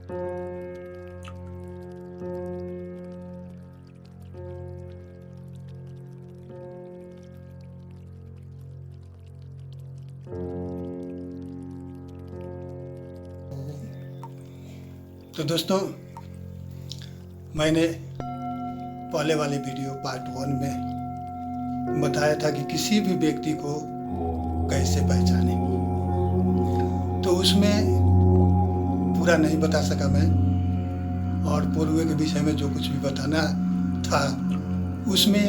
तो दोस्तों, मैंने पहले वाली वीडियो पार्ट 1 में बताया था कि किसी भी व्यक्ति को कैसे पहचाने, तो उसमें पूरा नहीं बता सका मैं, और पूर्व के विषय में जो कुछ भी बताना था उसमें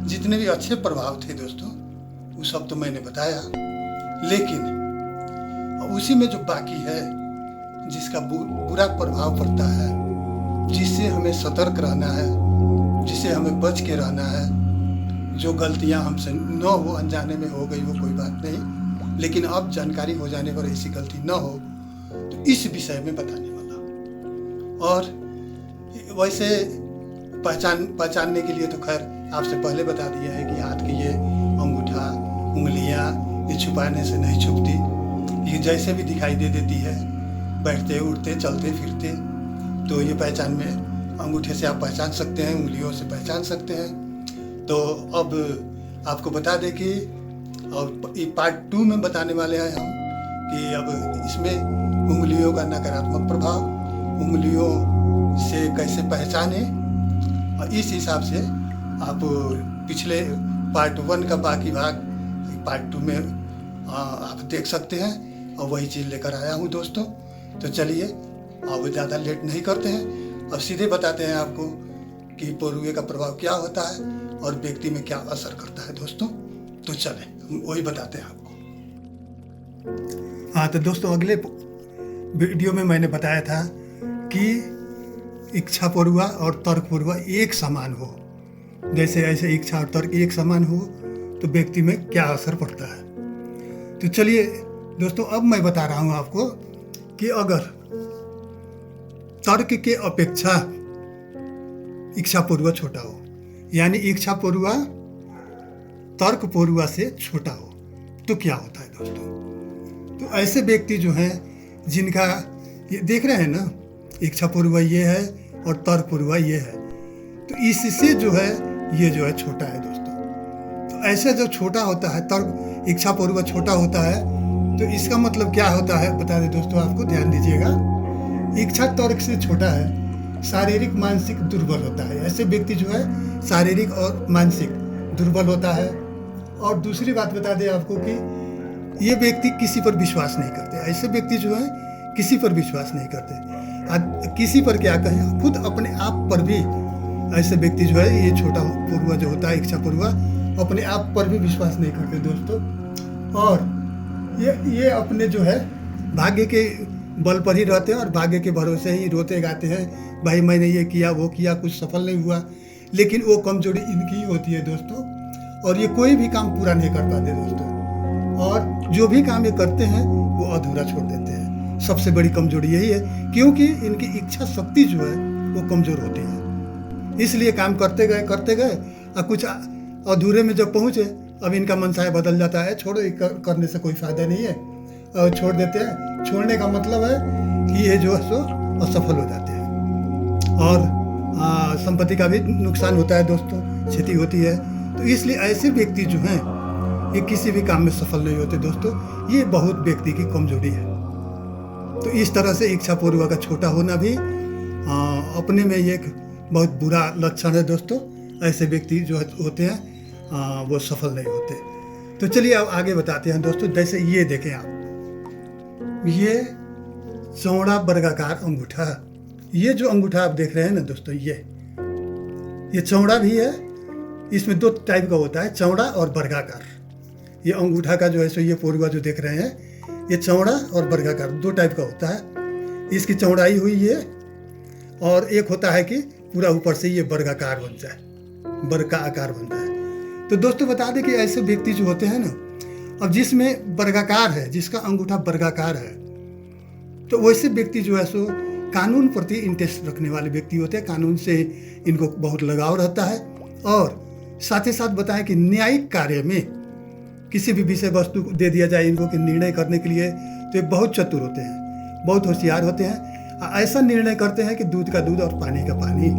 जितने भी अच्छे प्रभाव थे दोस्तों, वो सब तो मैंने बताया, लेकिन उसी में जो बाकी है जिसका बुरा प्रभाव पड़ता है, जिससे हमें सतर्क रहना है, जिससे हमें बच के रहना है, जो गलतियां हमसे न हो, अनजाने में हो गई वो कोई बात नहीं, लेकिन अब जानकारी हो जाने पर ऐसी गलती न हो, तो इस विषय में बताने वाला। और वैसे पहचानने के लिए तो खैर आपसे पहले बता दिया है कि हाथ की ये अंगूठा, उंगलियां ये छुपाने से नहीं छुपती, ये जैसे भी दिखाई दे देती है, बैठते उठते चलते फिरते, तो ये पहचान में अंगूठे से आप पहचान सकते हैं, उंगलियों से पहचान सकते हैं। तो अब आपको बता दें कि अब पार्ट 2 में बताने वाले हैं हम कि अब इसमें उंगलियों का नकारात्मक प्रभाव, उंगलियों से कैसे पहचाने, और इस हिसाब से आप पिछले पार्ट 1 का बाकी भाग पार्ट 2 में आप देख सकते हैं, और वही चीज़ लेकर आया हूँ दोस्तों। तो चलिए अब ज़्यादा लेट नहीं करते हैं, अब सीधे बताते हैं आपको कि पोरुए का प्रभाव क्या होता है और व्यक्ति में क्या असर करता है दोस्तों। तो चलें वही बताते हैं आपको। हाँ, तो दोस्तों अगले वीडियो में मैंने बताया था कि इच्छा पोरुआ और तर्क पोरुआ एक समान हो, जैसे ऐसे इच्छा और तर्क एक समान हो तो व्यक्ति में क्या असर पड़ता है। तो चलिए दोस्तों, अब मैं बता रहा हूँ आपको कि अगर तर्क के अपेक्षा इच्छा पोरुआ छोटा हो, यानी इच्छा पोरुआ तर्क पोरुआ से छोटा हो, तो क्या होता है दोस्तों। तो ऐसे व्यक्ति जो हैं जिनका ये देख रहे हैं ना, इच्छा पोरुआ ये है और तर्क पोरुआ ये है, तो इससे जो है ये जो है छोटा है दोस्तों। तो ऐसे जो छोटा होता है, तर्क इच्छा पोरुआ छोटा होता है, तो इसका मतलब क्या होता है बता दें दोस्तों, आपको ध्यान दीजिएगा। इच्छा तर्क से छोटा है, शारीरिक मानसिक दुर्बल होता है। ऐसे व्यक्ति जो है शारीरिक और मानसिक दुर्बल होता है। और दूसरी बात बता दें आपको कि ये व्यक्ति किसी पर विश्वास नहीं करते। ऐसे व्यक्ति जो है किसी पर विश्वास नहीं करते, किसी पर क्या कहें, खुद अपने आप पर भी ऐसे व्यक्ति जो है, ये छोटा पोरुआ जो होता है, इच्छा पोरुआ, अपने आप पर भी विश्वास नहीं करते दोस्तों। और ये अपने जो है भाग्य के बल पर ही रहते हैं और भाग्य के भरोसे ही रोते गाते हैं, भाई मैंने ये किया वो किया, कुछ सफल नहीं हुआ। लेकिन वो कमजोरी इनकी ही होती है दोस्तों, और ये कोई भी काम पूरा नहीं कर पाते दोस्तों, और जो भी काम ये करते हैं वो अधूरा छोड़ देते हैं। सबसे बड़ी कमजोरी यही है, क्योंकि इनकी इच्छा शक्ति जो है वो कमजोर होती है। इसलिए काम करते गए और कुछ अधूरे में जब पहुँचे, अब इनका मनसाय बदल जाता है, छोड़ो करने से कोई फायदा नहीं है, और छोड़ देते हैं। छोड़ने का मतलब है कि ये जो है सो असफल हो जाते हैं, और संपत्ति का भी नुकसान होता है दोस्तों, क्षति होती है। तो इसलिए ऐसे व्यक्ति जो हैं ये किसी भी काम में सफल नहीं होते दोस्तों। ये बहुत व्यक्ति की कमजोरी है। तो इस तरह से इच्छा पोरुआ का छोटा होना भी अपने में एक बहुत बुरा लक्षण है दोस्तों। ऐसे व्यक्ति जो होते हैं वो सफल नहीं होते। तो चलिए अब आगे बताते हैं दोस्तों। जैसे ये देखें आप, ये चौड़ा वर्गाकार अंगूठा, ये जो अंगूठा आप देख रहे हैं ना दोस्तों, ये चौड़ा भी है। इसमें 2 टाइप का होता है, चौड़ा और वर्गाकार। ये अंगूठा का जो है सो ये पोरुआ जो देख रहे हैं, ये चौड़ा और वर्गाकार 2 टाइप का होता है। इसकी चौड़ाई हुई ये, और एक होता है कि पूरा ऊपर से ये वर्गाकार बन जाए, वर्ग का आकार बन जाए। तो दोस्तों बता दें कि ऐसे व्यक्ति जो होते हैं ना, अब जिसमें वर्गाकार है, जिसका अंगूठा वर्गाकार है, तो वैसे व्यक्ति जो है सो कानून प्रति इंटरेस्ट रखने वाले व्यक्ति होते हैं। कानून से इनको बहुत लगाव रहता है, और साथ ही साथ बताएं कि न्यायिक कार्य में किसी भी विषय वस्तु दे दिया जाए इनको कि निर्णय करने के लिए, तो ये बहुत चतुर होते हैं, बहुत होशियार होते हैं। ऐसा निर्णय करते हैं कि दूध का दूध और पानी का पानी,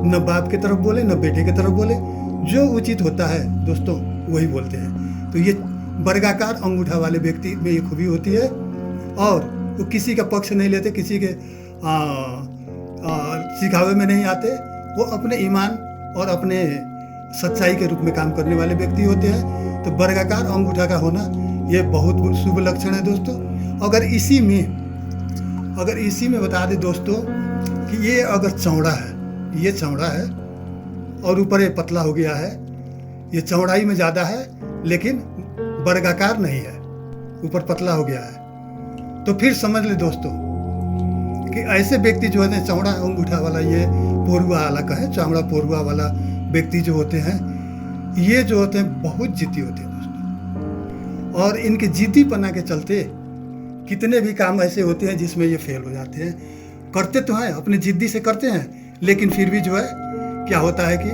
न बाप की तरफ बोले न बेटे की तरफ बोले, जो उचित होता है दोस्तों वही बोलते हैं। तो ये वर्गाकार अंगूठा वाले व्यक्ति में ये खूबी होती है, और वो किसी का पक्ष नहीं लेते, किसी के सिखावे में नहीं आते। वो अपने ईमान और अपने सच्चाई के रूप में काम करने वाले व्यक्ति होते हैं। तो वर्गाकार अंगूठा का होना ये बहुत शुभ लक्षण है दोस्तों। अगर इसी में बता दें दोस्तों कि ये अगर चौड़ा है, ये चौड़ा है और ऊपर ये पतला हो गया है, ये चौड़ाई में ज़्यादा है लेकिन वर्गाकार नहीं है, ऊपर पतला हो गया है, तो फिर समझ ले दोस्तों कि ऐसे व्यक्ति जो है चौड़ा अंगूठा वाला, ये पोरुआ वाला कहें, चौड़ा पोरुआ वाला व्यक्ति जो होते हैं, ये जो होते हैं बहुत जिद्दी होते हैं दोस्तों। और इनके जिद्दीपना के चलते कितने भी काम ऐसे होते हैं जिसमें ये फेल हो जाते हैं। करते तो हैं, अपने जिद्दी से करते हैं, लेकिन फिर भी जो है क्या होता है कि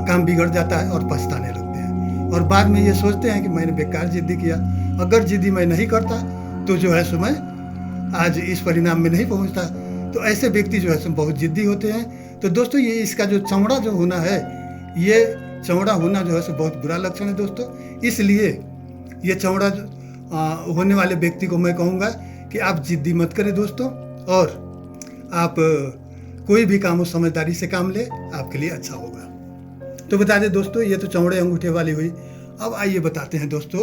काम बिगड़ जाता है और पछताने लगते हैं, और बाद में ये सोचते हैं कि मैंने बेकार जिद्दी किया। अगर जिद्दी मैं नहीं करता तो जो है सो मैं आज इस परिणाम में नहीं पहुंचता। तो ऐसे व्यक्ति जो है सो बहुत जिद्दी होते हैं। तो दोस्तों ये इसका जो चौड़ा जो होना है, ये चौड़ा होना जो है सो बहुत बुरा लक्षण है दोस्तों। इसलिए ये चौड़ा होने वाले व्यक्ति को मैं कहूँगा कि आप जिद्दी मत करें दोस्तों, और आप कोई भी काम हो समझदारी से काम ले, आपके लिए अच्छा होगा। तो बता दें दोस्तों, ये तो चौड़े अंगूठे वाली हुई। अब आइए बताते हैं दोस्तों,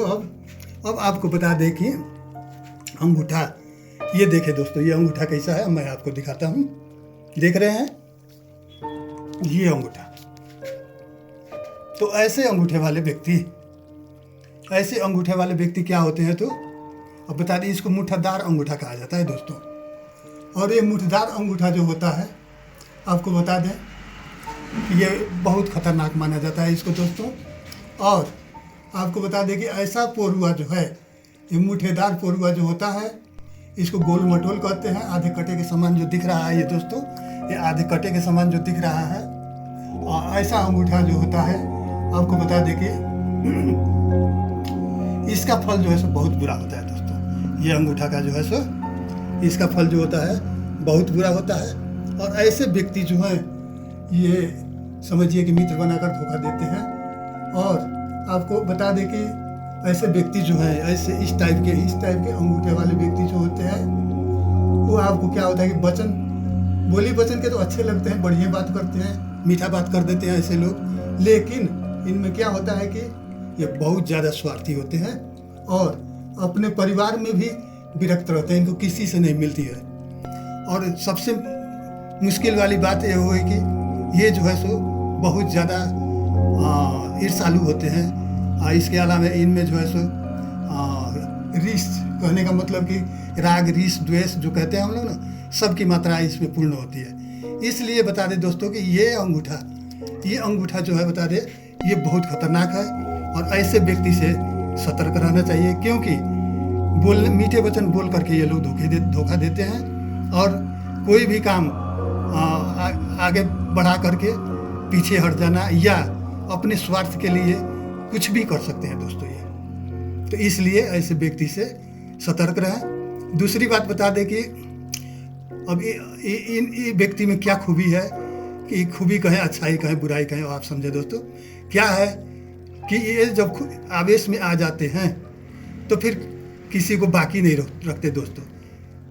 अब आपको बता दें कि अंगूठा, ये देखें दोस्तों, ये अंगूठा कैसा है, मैं आपको दिखाता हूँ। देख रहे हैं ये अंगूठा। तो ऐसे अंगूठे वाले व्यक्ति क्या होते हैं, तो अब बता दें, इसको मुट्ठादार अंगूठा कहा जाता है दोस्तों। और ये मुट्ठादार अंगूठा जो होता है, आपको बता दें कि ये बहुत खतरनाक माना जाता है इसको दोस्तों। और आपको बता दें कि ऐसा पोरुआ जो है, ये मुट्ठेदार पोरुआ जो होता है, इसको गोल मटोल कहते हैं। आधे कटे के समान जो दिख रहा है ये दोस्तों, ये आधे कटे के समान जो दिख रहा है, और ऐसा अंगूठा जो होता है, आपको बता दें कि इसका फल जो है सो बहुत बुरा होता है दोस्तों। ये अंगूठा का जो है सो, इसका फल जो होता है बहुत बुरा होता है। और ऐसे व्यक्ति जो हैं, ये समझिए कि मित्र बनाकर धोखा देते हैं। और आपको बता दें कि ऐसे व्यक्ति जो हैं, ऐसे इस टाइप के अंगूठे वाले व्यक्ति जो होते हैं, वो आपको क्या होता है कि बोली वचन के तो अच्छे लगते हैं, बढ़िया बात करते हैं, मीठा बात कर देते हैं ऐसे लोग, लेकिन इनमें क्या होता है कि ये बहुत ज़्यादा स्वार्थी होते हैं और अपने परिवार में भी विरक्त रहते हैं, इनको किसी से नहीं मिलती है। और सबसे मुश्किल वाली बात ये हुई कि ये जो है सो बहुत ज़्यादा ईर्ष्यालु होते हैं। इसके अलावा इनमें जो है सो रीस, कहने का मतलब कि राग रीस द्वेष जो कहते हैं हम लोग ना, सबकी मात्रा इसमें पूर्ण होती है। इसलिए बता दें दोस्तों कि ये अंगूठा जो है, बता दें, ये बहुत खतरनाक है और ऐसे व्यक्ति से सतर्क रहना चाहिए, क्योंकि मीठे वचन बोल करके ये लोग धोखा देते हैं और कोई भी काम आगे बढ़ा करके पीछे हट जाना या अपने स्वार्थ के लिए कुछ भी कर सकते हैं दोस्तों ये। तो इसलिए ऐसे व्यक्ति से सतर्क रहें। दूसरी बात बता दें कि अब इन व्यक्ति में क्या खूबी है, कि खूबी कहें, अच्छाई कहें, बुराई कहें, आप समझे दोस्तों। क्या है कि ये जब आवेश में आ जाते हैं तो फिर किसी को बाकी नहीं रखते दोस्तों।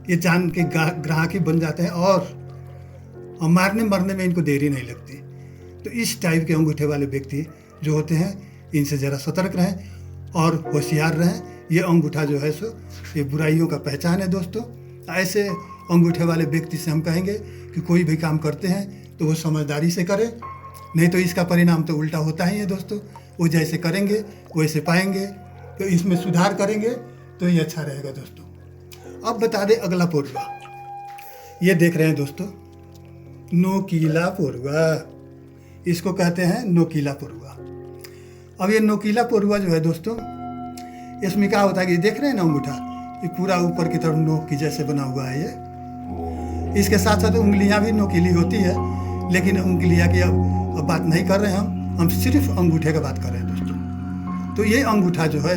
ये जान के ग्राहकी बन जाते हैं और मारने मरने में इनको देरी नहीं लगती। तो इस टाइप के अंगूठे वाले व्यक्ति जो होते हैं, इनसे ज़रा सतर्क रहें और होशियार रहें। ये अंगूठा जो है सो ये बुराइयों का पहचान है दोस्तों। ऐसे अंगूठे वाले व्यक्ति से हम कहेंगे कि कोई भी काम करते हैं तो वो समझदारी से करें, नहीं तो इसका परिणाम तो उल्टा होता ही है दोस्तों। वो जैसे करेंगे वैसे पाएंगे, तो इसमें सुधार करेंगे तो ये अच्छा रहेगा दोस्तों। अब बता दें अगला पोरुआ, ये देख रहे हैं दोस्तों, नोकीला पोरुआ, इसको कहते हैं नोकीला पोरुआ। अब ये नोकीला पोरुआ जो है दोस्तों, इसमें क्या होता है कि देख रहे हैं ना अंगूठा, ये पूरा ऊपर की तरफ नोक की जैसे बना हुआ है ये। इसके साथ साथ उंगलियां भी नोकीली होती है, लेकिन उंगलियां की अब बात नहीं कर रहे हैं हम सिर्फ अंगूठे का बात कर रहे हैं दोस्तों। तो ये अंगूठा जो है,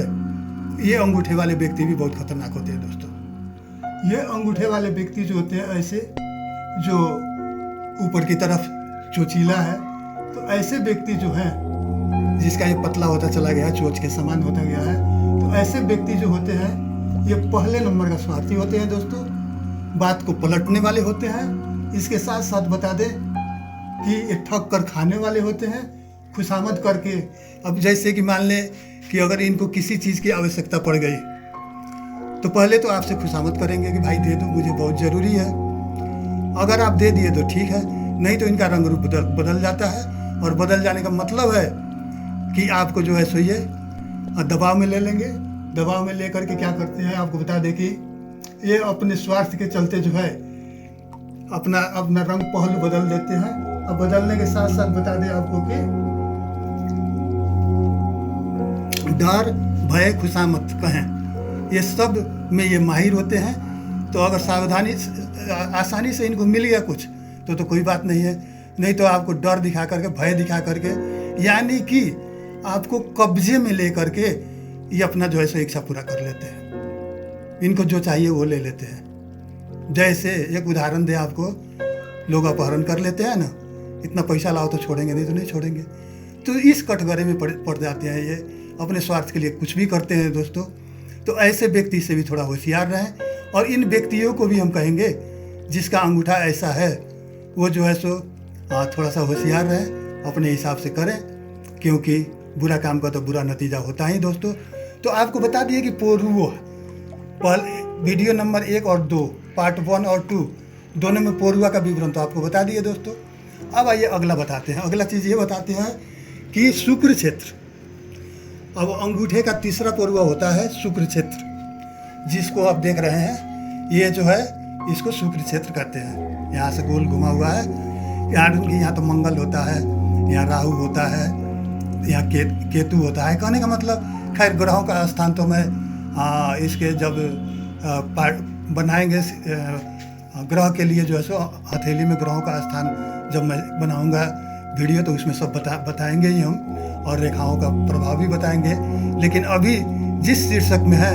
ये अंगूठे वाले व्यक्ति भी बहुत खतरनाक होते हैं दोस्तों। ये अंगूठे वाले व्यक्ति जो होते हैं ऐसे, जो ऊपर की तरफ चोचीला है, तो ऐसे व्यक्ति जो है जिसका ये पतला होता चला गया, चोच के समान होता गया है, तो ऐसे व्यक्ति जो होते हैं ये पहले नंबर का स्वार्थी होते हैं दोस्तों। बात को पलटने वाले होते हैं। इसके साथ साथ बता दें कि ये ठग कर खाने वाले होते हैं, खुशामद करके। अब जैसे कि मान लें कि अगर इनको किसी चीज़ की आवश्यकता पड़ गई तो पहले तो आपसे खुशामद करेंगे कि भाई दे दो, मुझे बहुत ज़रूरी है। अगर आप दे दिए तो ठीक है, नहीं तो इनका रंग रूप बदल जाता है। और बदल जाने का मतलब है कि आपको जो है सो ये दबाव में ले लेंगे। दबाव में ले करके क्या करते हैं, आपको बता दें कि ये अपने स्वार्थ के चलते जो है अपना रंग पहलू बदल देते हैं। अब बदलने के साथ साथ बता दें आपको कि डर, भय, खुशामद कहें, ये सब में ये माहिर होते हैं। तो अगर सावधानी आसानी से इनको मिल गया कुछ तो कोई बात नहीं है, नहीं तो आपको डर दिखा करके, भय दिखा करके, यानी कि आपको कब्जे में ले करके ये अपना जो है सो इच्छा पूरा कर लेते हैं। इनको जो चाहिए वो ले लेते हैं। जैसे एक उदाहरण दे आपको, लोग अपहरण कर लेते हैं ना, इतना पैसा लाओ तो छोड़ेंगे, नहीं तो नहीं छोड़ेंगे। तो इस कटघरे में पड़ जाते हैं, ये अपने स्वार्थ के लिए कुछ भी करते हैं दोस्तों। तो ऐसे व्यक्ति से भी थोड़ा होशियार रहें। और इन व्यक्तियों को भी हम कहेंगे जिसका अंगूठा ऐसा है वो जो है सो थोड़ा सा होशियार रहे, अपने हिसाब से करें, क्योंकि बुरा काम का तो बुरा नतीजा होता ही दोस्तों। तो आपको बता दिए कि पोरुआ, वीडियो नंबर 1 और 2, पार्ट 1 और 2 दोनों में पोरुआ का विवरण तो आपको बता दिए दोस्तों। अब आइए अगला बताते हैं। अगला चीज़ ये बताते हैं कि शुक्र क्षेत्र। अब अंगूठे का तीसरा पोरुआ होता है शुक्र क्षेत्र, जिसको आप देख रहे हैं। ये जो है इसको शुक्र क्षेत्र कहते हैं। यहाँ से गोल घुमा हुआ है। यहाँ तो मंगल होता है, यहाँ राहु होता है, यहाँ केतु होता है। कहने का मतलब खैर ग्रहों का स्थान तो मैं इसके जब बनाएंगे ग्रह के लिए जो है सो हथेली में ग्रहों का स्थान जब मैं बनाऊंगा वीडियो तो उसमें सब बताएंगे ही हम, और रेखाओं का प्रभाव भी बताएंगे। लेकिन अभी जिस शीर्षक में है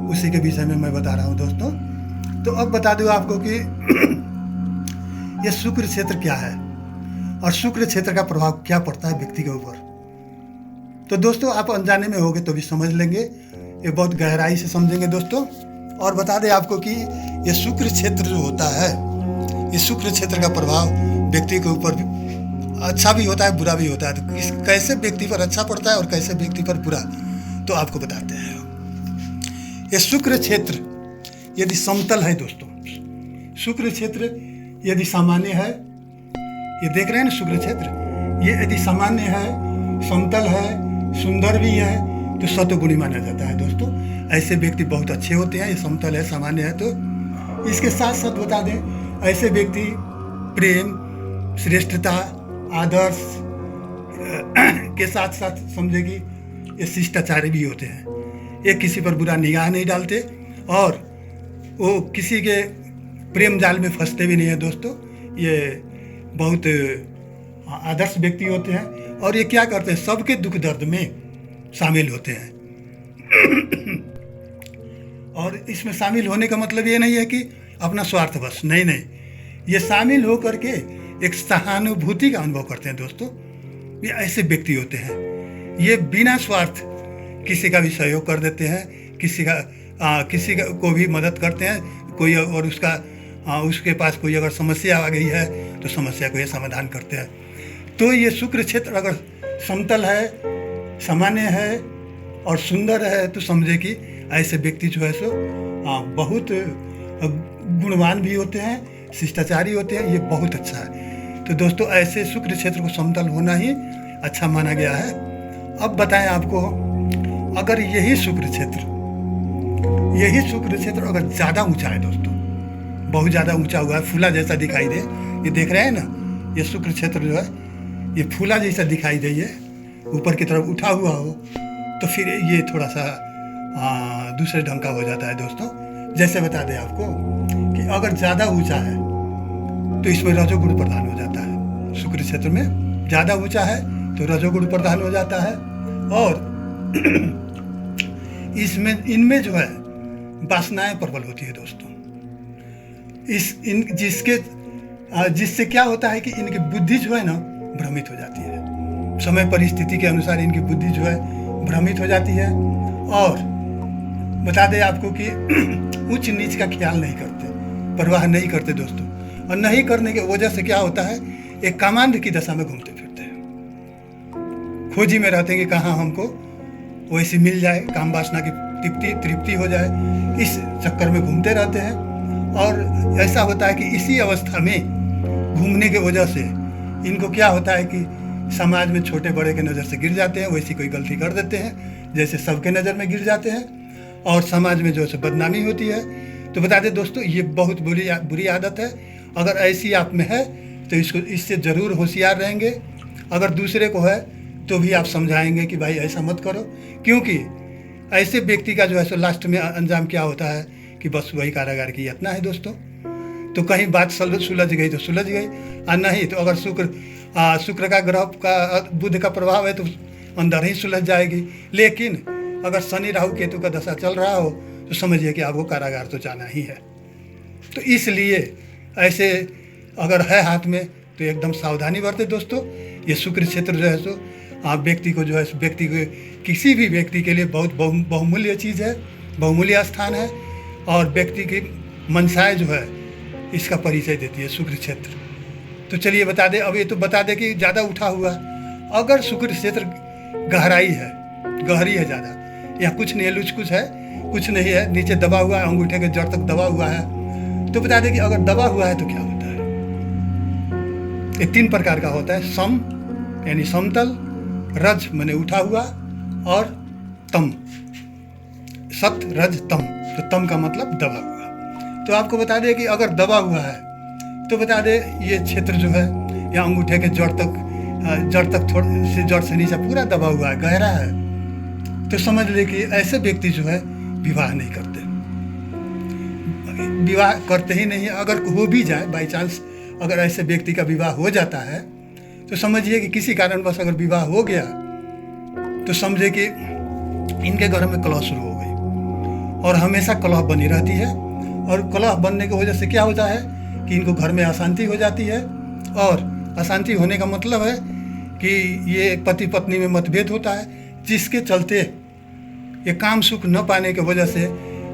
उसी के विषय में मैं बता रहा हूँ दोस्तों। तो अब बता दूँ आपको कि ये शुक्र क्षेत्र क्या है और शुक्र क्षेत्र का प्रभाव क्या पड़ता है व्यक्ति के ऊपर। तो दोस्तों आप अनजाने में होगे तो भी समझ लेंगे, ये बहुत गहराई से समझेंगे दोस्तों। और बता दें आपको कि ये शुक्र क्षेत्र जो होता है, ये शुक्र क्षेत्र का प्रभाव व्यक्ति के ऊपर अच्छा भी होता है, बुरा भी होता है। तो कैसे व्यक्ति पर अच्छा पड़ता है और कैसे व्यक्ति पर बुरा, तो आपको बताते हैं। ये शुक्र क्षेत्र यदि समतल है दोस्तों, शुक्र क्षेत्र यदि सामान्य है, ये देख रहे हैं ना शुक्र क्षेत्र, ये यदि सामान्य है, समतल है, सुंदर भी है, तो सतोगुणी माना जाता है दोस्तों। ऐसे व्यक्ति बहुत अच्छे होते हैं। ये समतल है, सामान्य है। तो इसके साथ साथ बता दें ऐसे व्यक्ति प्रेम, श्रेष्ठता, आदर्श के साथ साथ समझे कि ये शिष्टाचारी भी होते हैं। ये किसी पर बुरा निगाह नहीं डालते और वो किसी के प्रेम जाल में फंसते भी नहीं है दोस्तों। ये बहुत आदर्श व्यक्ति होते हैं और ये क्या करते हैं, सबके दुख दर्द में शामिल होते हैं। और इसमें शामिल होने का मतलब ये नहीं है कि अपना स्वार्थ बस, नहीं, ये शामिल हो करके एक सहानुभूति का अनुभव करते हैं दोस्तों। ये ऐसे व्यक्ति होते हैं, ये बिना स्वार्थ किसी का भी सहयोग कर देते हैं, किसी को भी मदद करते हैं। कोई और उसके पास कोई अगर समस्या आ गई है तो समस्या को ये समाधान करते हैं। तो ये शुक्र क्षेत्र अगर समतल है, सामान्य है और सुंदर है तो समझे कि ऐसे व्यक्ति जो है सो बहुत गुणवान भी होते हैं, शिष्टाचारी होते हैं। ये बहुत अच्छा है। तो दोस्तों ऐसे शुक्र क्षेत्र को समतल होना ही अच्छा माना गया है। अब बताएं आपको, अगर यही शुक्र क्षेत्र अगर ज़्यादा ऊंचा है दोस्तों, बहुत ज़्यादा ऊंचा हुआ है, फूला जैसा दिखाई दे, ये देख रहे हैं ना, ये शुक्र क्षेत्र जो है ये फूला जैसा दिखाई दे, ये ऊपर की तरफ उठा हुआ हो, तो फिर ये थोड़ा सा दूसरे ढंग का हो जाता है दोस्तों। जैसे बता दें आपको कि अगर ज़्यादा ऊंचा है तो इसमें रजोगुण प्रधान हो जाता है। शुक्र क्षेत्र में ज़्यादा ऊंचा है तो रजोगुण प्रधान हो जाता है। और इनमें जो है वासनाएं प्रबल होती है दोस्तों। जिससे क्या होता है कि इनकी बुद्धि जो है ना भ्रमित हो जाती है। समय परिस्थिति के अनुसार इनकी बुद्धि जो है भ्रमित हो जाती है। और बता दें आपको कि उच्च नीच का ख्याल नहीं करते, परवाह नहीं करते दोस्तों। और नहीं करने की वजह से क्या होता है, एक कामांध की दशा में घूमते फिरते हैं, खोजी में रहते हैं कि कहाँ हमको वैसी मिल जाए, काम वासना की तृप्ति हो जाए, इस चक्कर में घूमते रहते हैं। और ऐसा होता है कि इसी अवस्था में घूमने की वजह से इनको क्या होता है कि समाज में छोटे बड़े के नज़र से गिर जाते हैं, वैसी कोई गलती कर देते हैं जैसे सबके नज़र में गिर जाते हैं और समाज में जो है बदनामी होती है। तो बता दें दोस्तों, ये बहुत बुरी आदत है। अगर ऐसी आप में है तो इससे ज़रूर होशियार रहेंगे। अगर दूसरे को है तो भी आप समझाएंगे कि भाई ऐसा मत करो, क्योंकि ऐसे व्यक्ति का जो है सो लास्ट में अंजाम क्या होता है कि बस वही कारागार की यातना है दोस्तों। तो कहीं बात सुलझ गई तो सुलझ गई, और नहीं तो अगर शुक्र का ग्रह का बुध का प्रभाव है तो अंदर ही सुलझ जाएगी। लेकिन अगर शनि राहु केतु का दशा चल रहा हो तो समझिए कि आपको कारागार तो जाना ही है। तो इसलिए ऐसे अगर है हाथ में तो एकदम सावधानी बरते दोस्तों। ये शुक्र क्षेत्र जो है सो आप व्यक्ति को जो है व्यक्ति को किसी भी व्यक्ति के लिए बहुत बहुमूल्य चीज़ है, बहुमूल्य स्थान है। और व्यक्ति की मनसाएं जो है इसका परिचय देती है शुक्र क्षेत्र। तो चलिए बता दें, अब ये तो बता दें कि ज़्यादा उठा हुआ, अगर शुक्र क्षेत्र गहरी है ज़्यादा, या कुछ नहीं है, लुच कुछ नहीं है, नीचे दबा हुआ है, अंगूठे के जड़ तक दबा हुआ है, तो बता दें कि अगर दबा हुआ है तो क्या होता है। ये 3 प्रकार का होता है, सम यानी समतल, रज माने उठा हुआ, और तम, सत रज तम। तो तम का मतलब दबा हुआ। तो आपको बता दें कि अगर दबा हुआ है तो बता दें ये क्षेत्र जो है या अंगूठे के जड़ तक थोड़े से जड़ से नीचे पूरा दबा हुआ है, गहरा है, तो समझ ले कि ऐसे व्यक्ति जो है विवाह नहीं करते, विवाह करते ही नहीं। अगर हो भी जाए बाई चांस, अगर ऐसे व्यक्ति का विवाह हो जाता है तो समझिए कि किसी कारणवश अगर विवाह हो गया तो समझे कि इनके घर में कलह शुरू हो गई और हमेशा कलह बनी रहती है। और कलह बनने की वजह से क्या होता है कि इनको घर में अशांति हो जाती है। और अशांति होने का मतलब है कि ये पति पत्नी में मतभेद होता है, जिसके चलते ये काम सुख न पाने की वजह से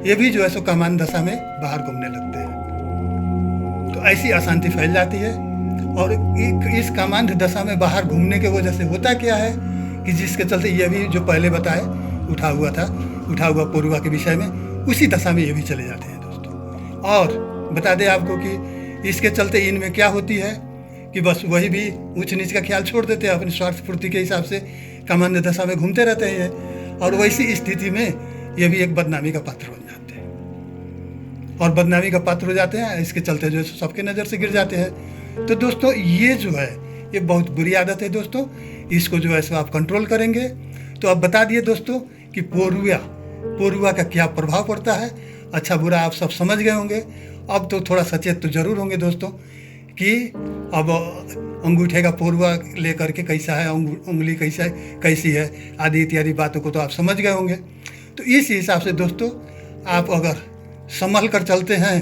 ये भी जो है सो कामान दशा में बाहर घूमने लगते हैं। तो ऐसी अशांति फैल जाती है। और इस कामान दशा में बाहर घूमने की वजह से होता क्या है कि जिसके चलते ये भी जो पहले बताए उठा हुआ पूर्वा के विषय में, उसी दशा में ये भी चले जाते हैं दोस्तों। और बता दें आपको कि इसके चलते इनमें क्या होती है कि बस वही भी ऊंच नीच का ख्याल छोड़ देते हैं, अपनी स्वार्थ पूर्ति के हिसाब से कामान्य दशा में घूमते रहते हैं। और वैसी स्थिति में ये भी एक बदनामी का पात्र बन जाते हैं और बदनामी का पात्र हो जाते हैं। इसके चलते जो सबके नज़र से गिर जाते हैं। तो दोस्तों ये जो है ये बहुत बुरी आदत है दोस्तों। इसको जो है सो आप कंट्रोल करेंगे तो अब बता दिए दोस्तों कि पोरुआ का क्या प्रभाव पड़ता है। अच्छा बुरा आप सब समझ गए होंगे। अब तो थोड़ा सचेत तो जरूर होंगे दोस्तों कि अब अंगूठे का पोरुआ लेकर के कैसा है, उंगली कैसी है आदि इत्यादि बातों को तो आप समझ गए होंगे। तो इस हिसाब से दोस्तों आप अगर संभल कर चलते हैं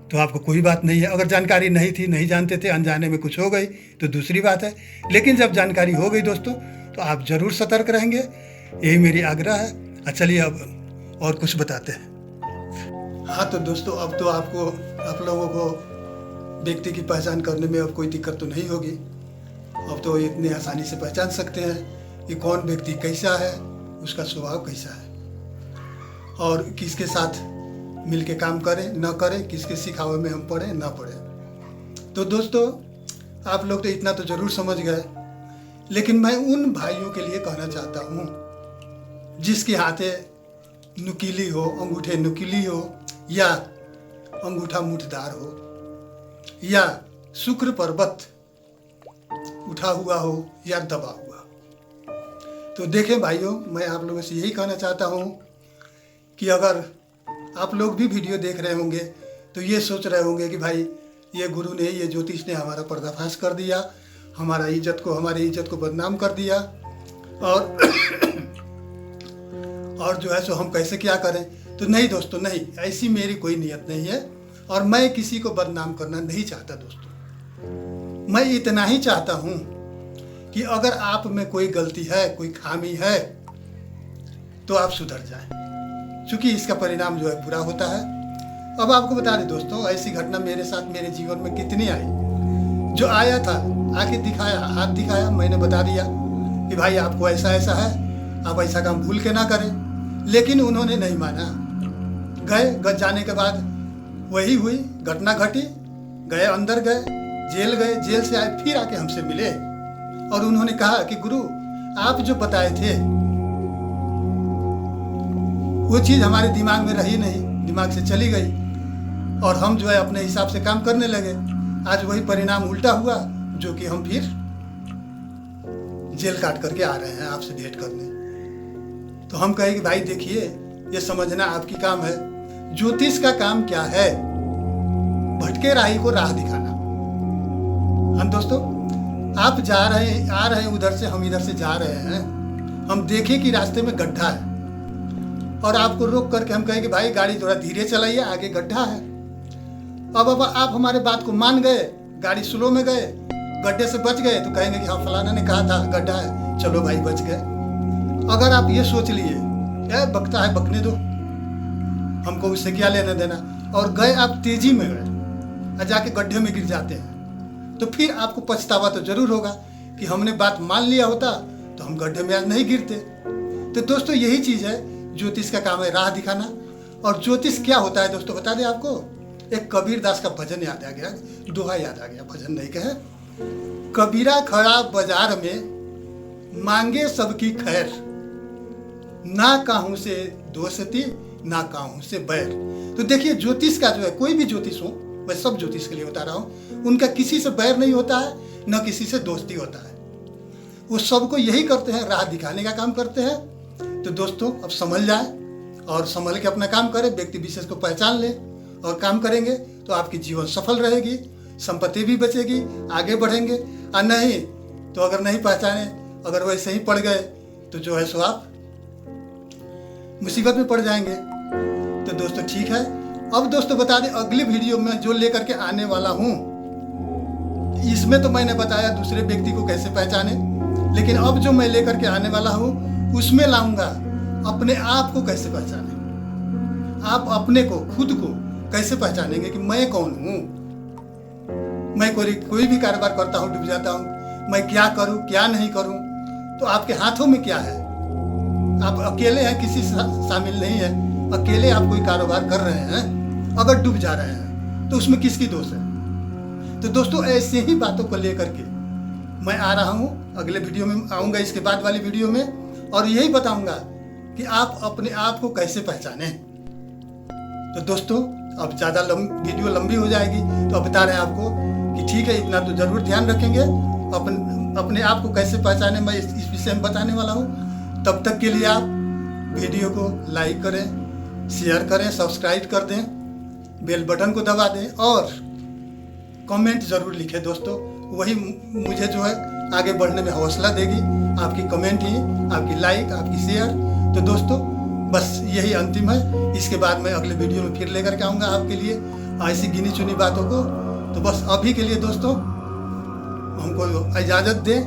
तो आपको कोई बात नहीं है। अगर जानकारी नहीं थी, नहीं जानते थे, अनजाने में कुछ हो गई तो दूसरी बात है। लेकिन जब जानकारी हो गई दोस्तों तो आप ज़रूर सतर्क रहेंगे, यही मेरी आग्रह है। चलिए अब और कुछ बताते हैं। हाँ तो दोस्तों अब तो आप लोगों को व्यक्ति की पहचान करने में अब कोई दिक्कत तो नहीं होगी। अब तो इतनी आसानी से पहचान सकते हैं कि कौन व्यक्ति कैसा है, उसका स्वभाव कैसा है और किसके साथ मिल के काम करें न करें, किसके सिखावे में हम पढ़ें ना पढ़ें। तो दोस्तों आप लोग तो इतना तो ज़रूर समझ गए, लेकिन मैं उन भाइयों के लिए कहना चाहता हूँ जिसके हाथे नुकीली हो, अंगूठे नुकीली हो या अंगूठा मुठदार हो या शुक्र पर्वत उठा हुआ हो या दबा हुआ। तो देखें भाइयों, मैं आप लोगों से यही कहना चाहता हूँ कि अगर आप लोग भी वीडियो देख रहे होंगे तो ये सोच रहे होंगे कि भाई ये गुरु ने, ये ज्योतिष ने हमारा पर्दाफाश कर दिया, हमारी इज्जत को बदनाम कर दिया और जो है सो हम कैसे क्या करें। तो नहीं दोस्तों, नहीं, ऐसी मेरी कोई नीयत नहीं है। और मैं किसी को बदनाम करना नहीं चाहता दोस्तों। मैं इतना ही चाहता हूँ कि अगर आप में कोई गलती है, कोई खामी है, तो आप सुधर जाएं, क्योंकि इसका परिणाम जो है बुरा होता है। अब आपको बता दें दोस्तों, ऐसी घटना मेरे साथ मेरे जीवन में कितनी आई। जो आया था आके दिखाया, हाथ दिखाया, मैंने बता दिया कि भाई आपको ऐसा ऐसा है, आप ऐसा काम भूल के ना करें, लेकिन उन्होंने नहीं माना। गए जाने के बाद वही हुई घटना घटी, गए अंदर गए, जेल से आए, फिर आके हमसे मिले और उन्होंने कहा कि गुरु आप जो बताए थे वो चीज़ हमारे दिमाग में रही नहीं, दिमाग से चली गई और हम जो है अपने हिसाब से काम करने लगे। आज वही परिणाम उल्टा हुआ, जो कि हम फिर जेल काट करके आ रहे हैं आपसे भेंट करने। तो हम कहे कि भाई देखिए, ये समझना आपकी काम है। ज्योतिष का काम क्या है? भटके राही को राह दिखाना। हम दोस्तों, आप आ रहे हैं उधर से, हम इधर से जा रहे हैं, हम देखें कि रास्ते में गड्ढा है और आपको रोक करके हम कहें कि भाई गाड़ी थोड़ा धीरे चलाइए, आगे गड्ढा है। अब आप हमारे बात को मान गए, गाड़ी स्लो में गए, गड्ढे से बच गए, तो कहेंगे कि हाँ फलाना ने कहा था गड्ढा है, चलो भाई बच गए। अगर आप ये सोच लिए क्या बकता है बकने दो, हमको उससे क्या लेना देना, और गए आप तेजी में गए और जाके गड्ढे में गिर जाते हैं, तो फिर आपको पछतावा तो जरूर होगा कि हमने बात मान लिया होता तो हम गड्ढे में आज नहीं गिरते। तो दोस्तों यही चीज़ है, ज्योतिष का काम है राह दिखाना। और ज्योतिष क्या होता है दोस्तों बता दें आपको, एक कबीर दास का भजन याद आ गया, दोहा याद आ गया, भजन नहीं कहे। कबीरा खड़ा बाजार में मांगे सबकी खैर, ना काहू से दोस्ती ना काहू से बैर। तो देखिए ज्योतिष का जो है, कोई भी ज्योतिष हो, मैं सब ज्योतिष के लिए बता रहा हूँ, उनका किसी से बैर नहीं होता है, न किसी से दोस्ती होता है। वो सबको यही करते हैं, राह दिखाने का काम करते हैं। तो दोस्तों अब समझ जाए और संभल के अपना काम करें, व्यक्ति विशेष को पहचान ले और काम करेंगे तो आपकी जीवन सफल रहेगी, संपत्ति भी बचेगी, आगे बढ़ेंगे। और नहीं तो अगर नहीं पहचाने, अगर वैसे ही पड़ गए तो जो है सो आप मुसीबत में पड़ जाएंगे। तो दोस्तों ठीक है। अब दोस्तों बता दें, अगली वीडियो में जो लेकर के आने वाला हूँ, इसमें तो मैंने बताया दूसरे व्यक्ति को कैसे पहचाने, लेकिन अब जो मैं लेकर के आने वाला हूँ उसमें लाऊंगा अपने आप को कैसे पहचाने। आप अपने को, खुद को कैसे पहचानेंगे कि मैं कौन हूँ। मैं कोई भी कारोबार करता हूँ डूब जाता हूँ, मैं क्या करूँ क्या नहीं करूँ, तो आपके हाथों में क्या है। आप अकेले हैं, किसी शामिल नहीं है, अकेले आप कोई कारोबार कर रहे हैं, अगर डूब जा रहे हैं तो उसमें किसकी दोष है। तो दोस्तों ऐसे ही बातों को लेकर के मैं आ रहा हूँ, अगले वीडियो में आऊँगा, इसके बाद वाली वीडियो में, और यही बताऊँगा कि आप अपने आप को कैसे पहचानें। तो दोस्तों अब ज़्यादा वीडियो लंबी हो जाएगी, तो अब बता रहे हैं आपको कि ठीक है, इतना तो ज़रूर ध्यान रखेंगे, अपने आप को कैसे पहचाने मैं इस विषय में बताने वाला हूँ। तब तक के लिए आप वीडियो को लाइक करें, शेयर करें, सब्सक्राइब कर दें, बेल बटन को दबा दें और कमेंट ज़रूर लिखें दोस्तों। वही मुझे जो है आगे बढ़ने में हौसला देगी, आपकी कमेंट ही, आपकी लाइक, आपकी शेयर। तो दोस्तों बस यही अंतिम है, इसके बाद मैं अगले वीडियो में फिर लेकर के आऊँगा आपके लिए ऐसी गिनी चुनी बातों को। तो बस अभी के लिए दोस्तों हमको इजाज़त दें।